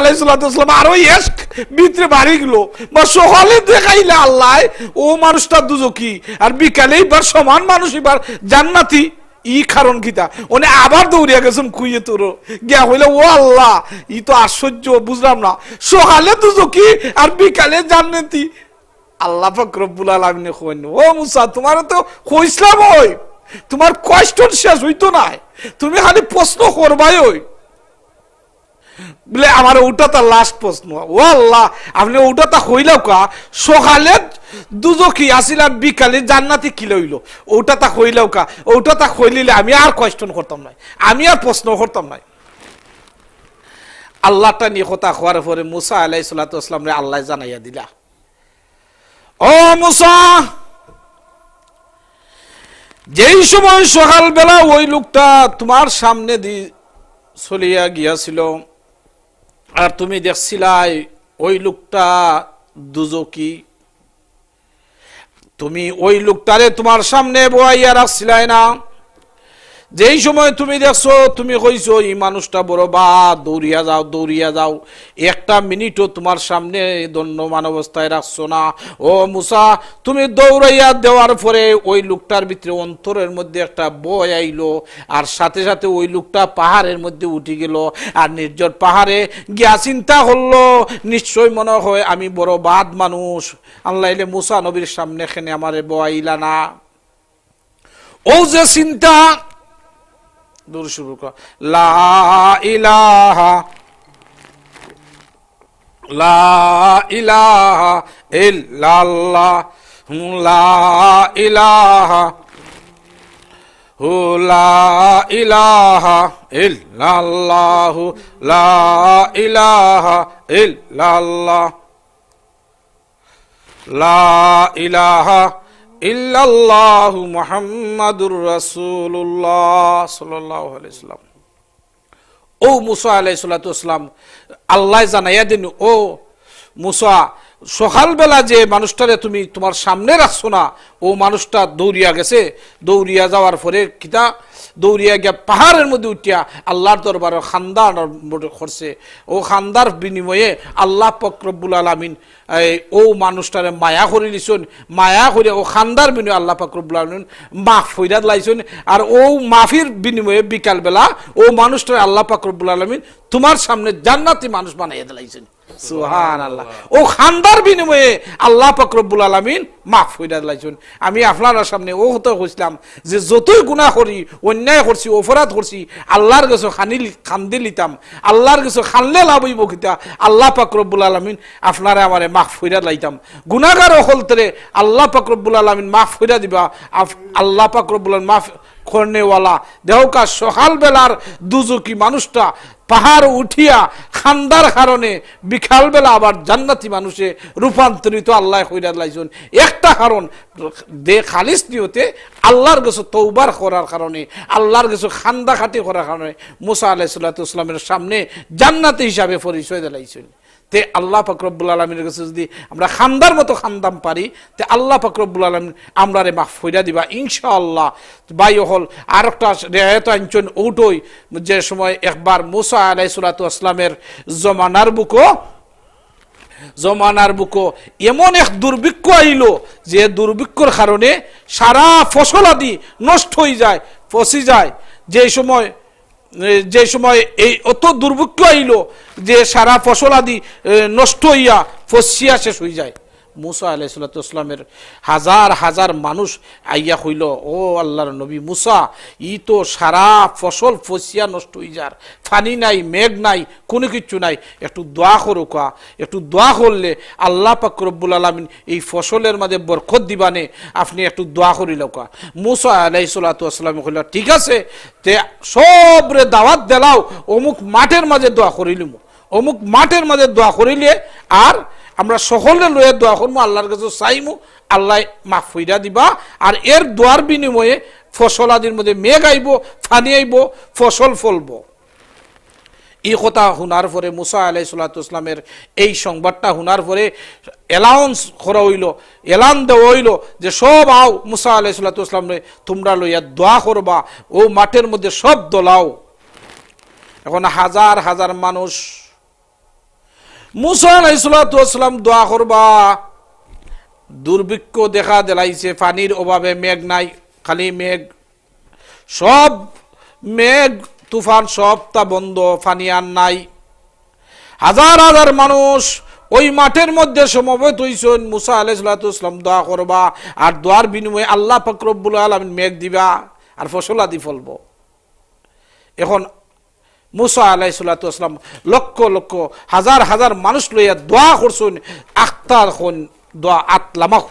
আলাইহিস সালাম আরো ইশক ভিতরে বাড়ি গেল বা সকালে দেখাইলে আল্লাহ ও মানুষটা দুজকি আর বিকালে এবার সমান মানুষ এবার জান্নাতি ই কারণ কিতা ওনে আবার দৌড়িয়া গেছেন কুইয়ে তোর গিয়া হইলে ও আল্লাহ ই তো আশ্চর্য বুঝলাম না সকালে দুজকি আর বিকালে জান্নাতি আল্লাহ পাক রব্বুল আলামিন কইন ও মুসা তোমার তো কইছলাম ওই তোমার কষ্ট শেষ হইতো না তুমি খালি প্রশ্ন করবাই ওই বলে আমার ওটা তো লাস্ট প্রশ্ন ও আল্লাহ আপনি ওটা তো হইলাও কা সকালে দুজকি আসিল আর বিকালে জান্নাতি কি লইল ওটা তা হইলাও কা ওটা তা হইলিলে আমি আর কোয়েশ্চন করতাম না আমি আর প্রশ্ন করতাম না আল্লাহটা নিয়ে কথা হওয়ার পরে মুসা আলাইহিস সালাম রে আল্লাহ জানাইয়া দিলা ও মুসা যেই সময় সকালবেলা ওই লোকটা তোমার সামনে দিয়ে চলিয়া গিয়াছিল আর তুমি দেখছিলাই ওই লোকটা দুজকি তুমি ওই লোকটারে তোমার সামনে বয়াইয়া রাখছিলাই না যেই সময় তুমি দেখছো তুমি কইছো এই মানুষটা বড় বা দৌড়িয়া যাও একটা মিনিটও তোমার সামনে দণ্ডমান অবস্থায় রাখছো না ও মুসা তুমি দৌড়াইয়া দেওয়ার পরে ওই লোকটার ভিতরে অন্তরের মধ্যে একটা ভয় আইলো আর সাথে সাথে ওই লোকটা পাহাড়ের মধ্যে উঠে গেল আর নির্জন পাহাড়ে গিয়া চিন্তা করলো নিশ্চয় মনে হয় আমি বড় বাদ মানুষ আল্লাহ মুসা নবীর সামনে এখানে আমারে বয়াইলা না ও যে চিন্তা দূর শুরু কর লা ইলাহা ইল্লাল্লাহ লা ইলাহা ইল্লাল্লাহ লা ইলাহা ইল্লাল্লাহ লা ইলাহা ইল্লাল্লাহু মুহাম্মাদুর রাসূলুল্লাহ সাল্লাল্লাহু আলাইহি ওয়াসাল্লাম ও মুসা আলাইহিস সালাম আল্লাহ জানাইয়া দিন ও মুসা সকালবেলা যে মানুষটারে তুমি তোমার সামনে রাখছো না ও মানুষটা দৌড়িয়া গেছে দৌড়িয়া যাওয়ার পরে কিতা দৌড়িয়া গিয়া পাহাড়ের মধ্যে উঠিয়া আল্লাহর দরবারে খান্দার করছে ও খান্দার বিনিময়ে আল্লাহ পাক রব্বুল আলামিন ও মানুষটারে মায়া করে লিছুন মায়া করে ও খান্দার বিনিময়ে আল্লাহ পাক রব্বুল আলামিন মাফ হইরা লাইছুন আর ও মাফির বিনিময়ে বিকালবেলা ও মানুষটারে আল্লাহ পাক রব্বুল আলামিন তোমার সামনে জান্নাতি মানুষ বানাইয়া দিলাইছেন সুবহানাল্লাহ ও খান্দার বিনিময়ে আল্লাহ পাক রব্বুল আলামিন মাফ হইরা দিলাইছেন আমি আপনার সামনে ও হতে কইছিলাম যে যতই গুনাহ করি অন্যায় করছি অপরাধ করছি আল্লাহর কাছে খান্দি লিতাম আল্লাহর কাছে খানলে লাভ হইব কিতা আল্লাহ পাক রব্বুল আলামিন আপনারে আমারে মাফ হইরা লাইতাম গুনাহগার হলতরে আল্লাহ পাক রব্বুল আলামিন মাফ হইরা দিবা আল্লাহ পাক রব্বুল আলামিন মাফ করনেওয়ালা দেহকা সকাল বেলার দুজকি মানুষটা পাহাড় উঠিয়া খান্দার কারণে বিকাল বেলা আবার জান্নাতি মানুষে রূপান্তরিত আল্লাহ কইরা লাইছেন একটা কারণ দে খালিস নিয়তে আল্লাহর কাছে তওবার করার কারণে আল্লাহর কাছে খান্দা খাটি করার কারণে মুসা আলাইহিস সালামের সামনে জান্নাতি হিসাবে পরিচয় দিলাইছেন তে আল্লাহ পাক রব্বুল আলামিনের কাছে যদি আমরা খান্দার মতো খান্দাম পারি তে আল্লাহ পাক রব্বুল আলামিন আমরারে মাফ কইরা দিবা ইনশাআল্লাহ বাই হল আরেকটা রিয়ায়ত আনছেন ওটই যে সময় একবার মুসা আলাইহিস সালামের জমানার বুকো এমন এক দুর্ভিক্ষ আইলো যে দুর্ভিক্ষর কারণে সারা ফসল আদি নষ্ট হয়ে যায় পচি যায় যে সময় এই অত দুর্ভিক্ষ আইলো যে সারা ফসল আদি নষ্ট হইয়া ফসিয়া শেষ হয়ে যায় মুসা আলাইহিস সালামের হাজার হাজার মানুষ আইয়া হইল ও আল্লাহর নবী মুসা ই তো সারা ফসল ফসিয়া নষ্ট হয়ে যার পানি নাই মেঘ নাই কোনো কিছু নাই একটু দোয়া করো কা একটু দোয়া করলে আল্লাহ পাক রব্বুল আলামিন এই ফসলের মাঝে বরকত দিবানে আপনি একটু দোয়া করিল কা মুসা আলাইহিস সালাম কইল ঠিক আছে তে সবরে দাওয়াত দেলাও অমুক মাঠের মাঝে দোয়া করিলিম অমুক মাঠের মাঝে দোয়া করিলে আর আমরা সকলে লয়ে দোয়া করবো আল্লাহর কাছে চাইমু আল্লাহ মাফ হইরা দিবা আর এর দোয়ার বিনিময়ে ফসল আদির মধ্যে মেঘ আইব ফানি আইব ফসল ফলব এই কথা শোনার পরে মুসা আলাইহিস সালামের এই সংবাদটা শোনার পরে অ্যালাউন্স করা হইল এলান দেওয়া হইল যে সব আও মুসা আলাইহিস সালামে তোমরা লইয়া দোয়া করবা ও মাঠের মধ্যে সব দোলাও এখন হাজার হাজার মানুষ মুসা আলাইহিস সালাতু ওয়াস সালাম দোয়া করবা, দুর্ভিক্ষ দেখা দিলাইছে, পানির অভাবে মেঘ নাই, খালি মেঘ, সব মেঘ তুফান সবটা বন্ধ, পানি আর নাই। হাজার হাজার মানুষ ওই মাঠের মধ্যে সমবেত হইছেন, মুসা আলাইহিস সালাতু ওয়াস সালাম দোয়া করবা, আর দোয়ার বিনিময়ে আল্লাহ পাক রব্বুল আলামিন মেঘ দিবা আর ফসল আদি ফলবো। এখন মুসা আলাইহিস সালাতু ওয়াস সালাম লক্ষ লক্ষ হাজার হাজার মানুষ লইয়া দোয়া করছেন, আখতার কোন দোয়া আতলামাও,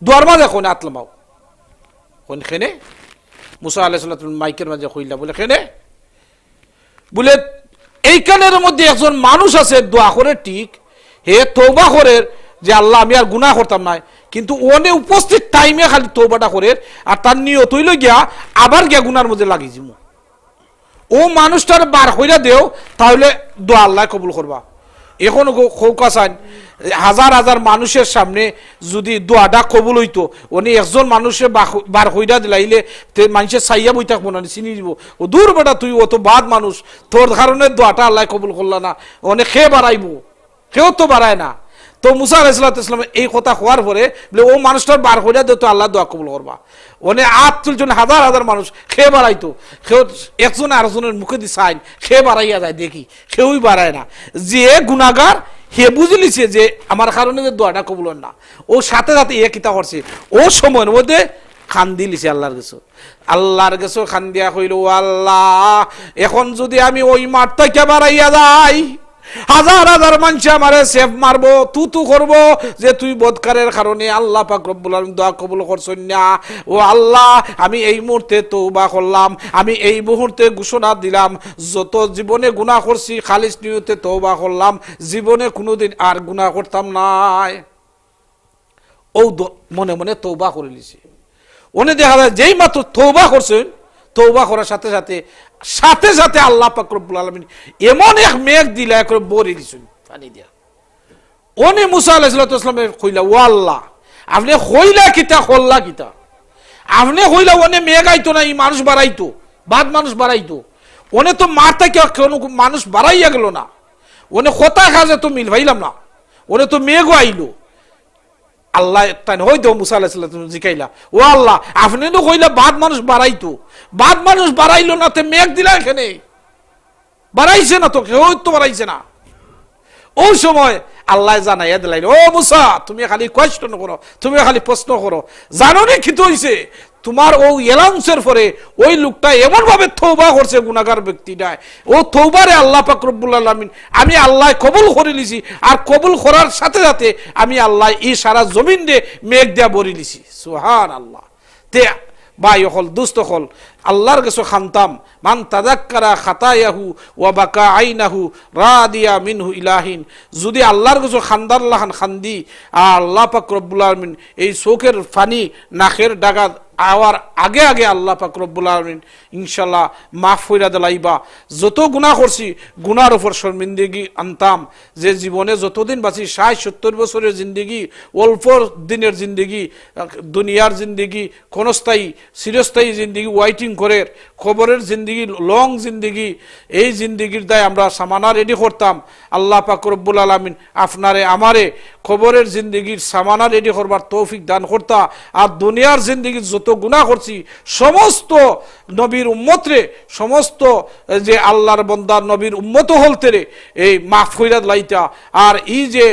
দোয়ার মাঝে কোন আতলামাও, কোন খেনে মুসা আলাইহিস সালাতু মাইকের মাঝে কইলা বলে খেনে বলে এইখানের মধ্যে একজন মানুষ আছে দোয়া করে ঠিক, হে তওবা করে যে আল্লাহ আমি আর গুনাহ করতাম না, কিন্তু ওনে উপস্থিত টাইমে খালি তওবাটা করে আর তার নিয়ত হইল গিয়া আবার গিয়া গুনার মধ্যে লাগি যাবো। ও মানুষটার বার কইরা দেও, তাহলে দোয়া আল্লাহ কবুল করবা। এখন খৌকা চান হাজার হাজার মানুষের সামনে যদি দোয়াটা কবুল হইতো, উনি একজন মানুষের বার কইরা দিলাইলে মানুষের চাইয়া বই থাকবো না, চিনি দিব ও দূর বেটা তুই অত বাদ মানুষ, তোর কারণে দোয়াটা আল্লাহ কবুল করলা না, অনেক খেয়ে বাড়াইবো, কেউ তো বাড়ায় না। তো মুসা আলাইহিস সালাতু ওয়াস সালাম এই কথা হওয়ার পরে বলে ও মানুষটার বার কইরা দিও তো আল্লাহ দোয়া কবুল করবা। অনে আট তুলজন হাজার হাজার মানুষ খেয়ে বাড়াইতো, কেউ একজন আরেকজনের মুখে দিয়ে চাইন খেয়ে বাড়াইয়া যায়, দেখি কেউই বাড়ায় না। যে গুনাহগার হে বুঝে লিছে যে আমার কারণে যে দোয়াটা কবুল হয় না, ও সাথে সাথে এ কিতা করছে, ও সময়ের মধ্যে খান দিলিছে আল্লাহর কাছে, আল্লাহর কাছে খান দিয়া কইল ও আল্লাহ এখন যদি আমি ওই মাঠ থেকে বাড়াইয়া যাই, হাজার হাজার মানুষ আমারে সেফ মারবো, তু করবো যে তুই বদকারের কারণে আল্লাহ পাক রব্বুল আলামিন দোয়া কবুল করছেন না। ও আল্লাহ আমি এই মুহূর্তে তওবা করলাম, আমি এই মুহূর্তে ঘোষণা দিলাম যত জীবনে গুনাহ করছি খালিস নিয়তে তওবা করলাম, জীবনে কোনোদিন আর গুনাহ করতাম নাই। ও মনে মনে তওবা করে লিছে। ওনে দেখা যায় যেই মাত্র তওবা করছেন, তওবা করার সাথে সাথে সাথে সাথে আল্লাহ পাক রব্বুল আলামিন এমন এক মেঘ দিলা করে বরে দিছেন পানি দিয়া। ওনে মুসা আলাইহিস সালাতু ওয়াস সালাম কইলা ও আল্লাহ আপনি কইলা কিতা করলা কিতা, আপনি কইলা ওনে মেঘ আইতো না, এই মানুষ বাড়াইতো, বাদ মানুষ বাড়াইতো, ওনে তো মারতে কেউ কোনো মানুষ বাড়াইয়া গেল না, ওনে কথা কাজে তো মিল ভাইলাম না, ওনে তো মেঘও আইলো। আল্লাহ তাই হয়তো মুসা আলাইহিস সালাতু জিকাইলা ও আল্লাহ আপনি তো কইলা বাদ মানুষ বাড়াইতো, বাদ মানুষ বাড়াইলো না, তে মেঘ দিলা এখানে বাড়াইছে না, তো কেউ তো বাড়াইছে না। ওই সময় আল্লাহ জানাইয়া দিলেন ও মুসা তুমি খালি কোয়েশ্চন করো, তুমি খালি প্রশ্ন করো, জানো নি কি হইছে, তোমার ও এলাউন্সের পরে ওই লোকটা এমন ভাবে তওবা করছে গুনাহগার ব্যক্তিটা, ও তওবারে আল্লাহ পাক রব্বুল আলামিন আমি আল্লাহ কবুল করে লিছি, আর কবুল করার সাথে সাথে আমি আল্লাহ এই সারা জমিন দিয়ে মেঘ দিয়া ভরে লিছি। সুবহানাল্লাহ। তে ভাই হল দুস্থ হল আল্লাহর কাছে খানতাম মান তাযাক্কারা খাতায়াহু ওয়া বাকা আইনাহু রাদিয়া মিনহু ইলাহিন, যদি আল্লাহর কাছে খান্দার লাহান খান্দি আল্লাহ পাক রব্বুল আলামিন এই চোখের পানি নাকের ডাগা আওয়ার আগে আগে আল্লাহ পাক রব্বুল আলামিন ইনশাআল্লাহ মাফ কইরা দিলাইবা। যত গুনাহ করছি গুনার উপর শর্মিন্দগি আনতাম, যে জীবনে যতদিন বাঁচি ৬০-৭০ বছরের জিন্দগি, অল্প দিনের জিন্দগি, দুনিয়ার জিন্দগি ক্ষণস্থায়ী চিরস্থায়ী জিন্দগি ওয়াইটিং করে, খবরের জিন্দগি লং জিন্দগি, এই জিন্দগির দায় আমরা সামানা রেডি করতাম। আল্লাহ পাক রব্বুল আলামিন আপনারে আমারে খবরের জিন্দগির সামানা রেডি করবার তৌফিক দান করতা, আর দুনিয়ার জিন্দগির যত গুনাহ করছি সমস্ত নবীর উম্মতরে, সমস্ত যে আল্লাহর বান্দা নবীর উম্মত হলতেরে এই মাফ কইরা লাইতা। আর এই যে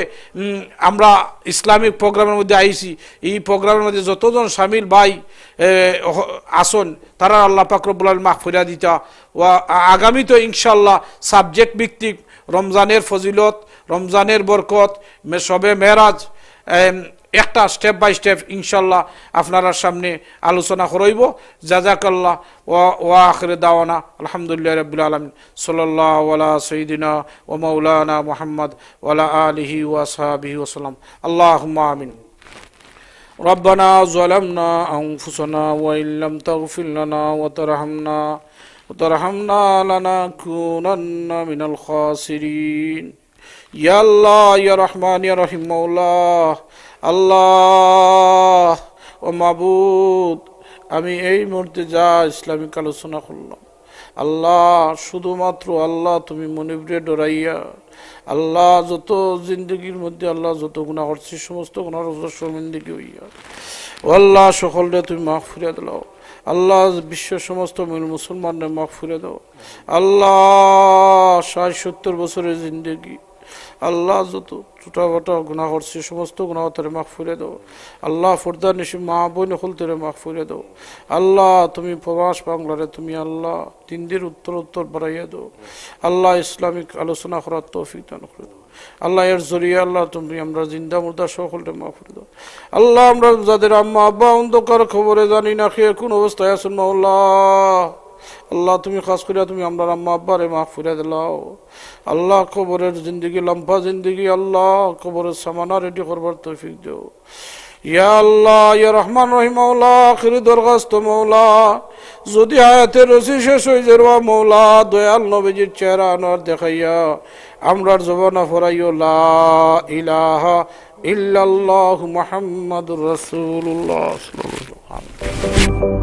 আমরা ইসলামিক প্রোগ্রামের মধ্যে আইছি, এই প্রোগ্রামের মধ্যে যতজন শামিল ভাই আসন তারা আল্লাহ পাক রব্বুল আলামিন মাফ কইরা দিতা। ও আগামী তো ইনশাআল্লাহ সাবজেক্ট ভিত্তিক রমজানের ফজিলত, রমজানের বরকত, শবে মেরাজ একটা স্টেপ বাই স্টেপ ইনশাআল্লাহ আপনারা সামনে আলোচনা করইব। জাযাকাল্লাহ ওয়া আখির দাওয়ানা আলহামদুলিল্লাহি রাব্বিল আলামিন সাল্লাল্লাহু আলা সাইয়্যিদিনা ওয়া মাওলানা মুহাম্মদ ওয়া আলা আলিহি ওয়া আসহাবিহি ওয়া সাল্লাম। আল্লাহুম্মা আমিন। রব্বানা যালামনা আনফুসানা ওয়া ইল্লাম তাগফির লানা ওয়া তারহামনা লানাকুনান্না মিনাল খাসিরিন। ইয়া আল্লাহ ইয়া রহমান ইয়া রহিম মাওলা আল্লাহ ও মাবুদ, আমি এই মুহূর্তে যা ইসলামিক আলোচনা করলাম আল্লাহ শুধুমাত্র আল্লাহ তুমি মনিবরে ডরাইয়া আল্লাহ যত জিন্দগির মধ্যে আল্লাহ যত গুনাহ করছি সমস্ত গুনাহর শর্মিন্দগি হইয়া ও আল্লাহ সকলরে তুমি মাফ ফিরিয়ে দাও আল্লাহ বিশ্বের সমস্ত মুসলমানদের মাফ ফিরে দাও আল্লাহ ৬০-৭০ বছরের জিন্দগি আল্লাহ যত ছোটাখাটো গুনাহ করছি সমস্ত গুনাহ তারে মাফ ফিরে দাও আল্লাহ ফর্দা নিশি মা বোন হল তারে মাফ ফিরে দাও আল্লাহ তুমি প্রবাস বাংলারে তুমি আল্লাহ দিনদের উত্তর বাড়াইয়া দাও আল্লাহ ইসলামিক আলোচনা করার তৌফিক দান করে দাও আল্লাহ এর জরিয়া আল্লাহ তুমি আমরা জিন্দা মুর্দা সকলকে মাফ করে দাও আল্লাহ আমরা যাদের আম্মা আব্বা অন্ধকার খবরে জানি না খেয়ে কোন অবস্থায় আছেন মাওলা আল্লাহ তুমি খাস করিয়া তুমি আমরা আম্মা আব্বারে মাফ করে দিলাও আল্লাহ কবরের জিন্দগি লম্বা জিন্দগি আল্লাহ কবরের সামানা রেডি করবার তৌফিক দাও ইয়া আল্লাহ ইয়া রহমান রহিম মাওলা আখিরি দরখাস্ত মাওলা যদি আয়াতের রসি শেষ হয়ে যাওয়া মাওলা দয়াল নবীজির চেহারা আনোয়ার দেখাইয়া আমরার জবানা ফরাইও লা ইলাহা ইল্লাল্লাহু মুহাম্মাদুর রাসূলুল্লাহ সাল্লাল্লাহু আলাইহি ওয়াসাল্লাম।